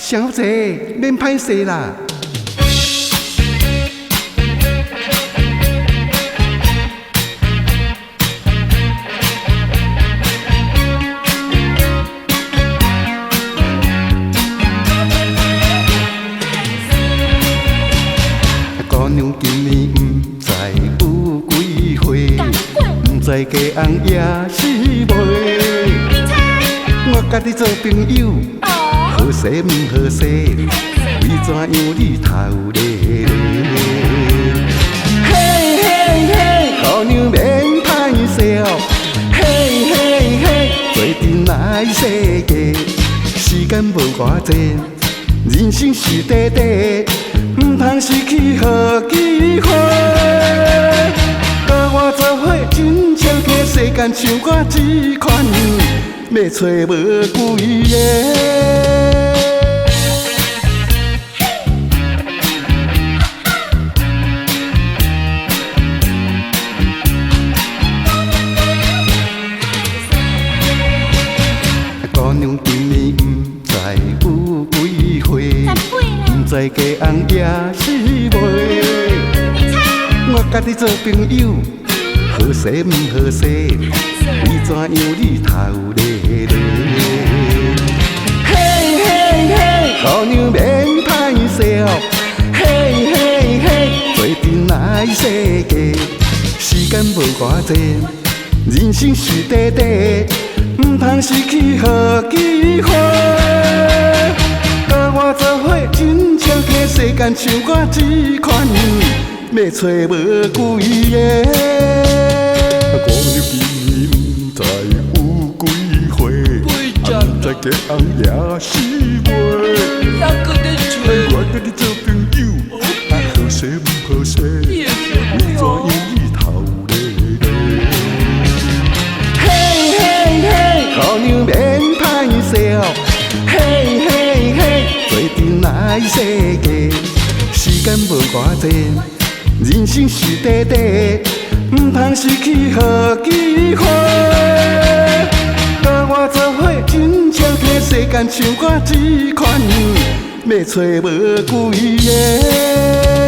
小姐，免歹势啦。姑娘今年不知有几岁，不知嫁翁也是袂。我甲你做朋友，好势唔好势，为怎样你头咧？嘿嘿嘿，姑娘免歹势哦，嘿嘿嘿，做阵来世界，时间无偌济，人生是短短。唔通失去好机会，甲我做伙，真正替世间唱歌这款，要找无几个。姑娘今年不知有几岁。不知嫁翁也是袂，我甲你做朋友，好势唔好势，为怎样你头咧？嘿嘿嘿，姑娘免歹势哦，嘿嘿嘿，做阵来世界，时间无偌济，人生是短短，唔通失去好机会。甲我做伙，真正替世间唱歌这款，要找无几个。姑娘今年不知有几岁，不知嫁翁也是袂。我甲你做朋友，好势唔好势，为怎样你头咧？嘿嘿嘿，姑娘免歹势哦，嘿嘿嘿。做阵来世界，时间无偌济，人生是短短，唔通失去好机会。甲我做伙，真正替世间唱歌这款，要找无几个。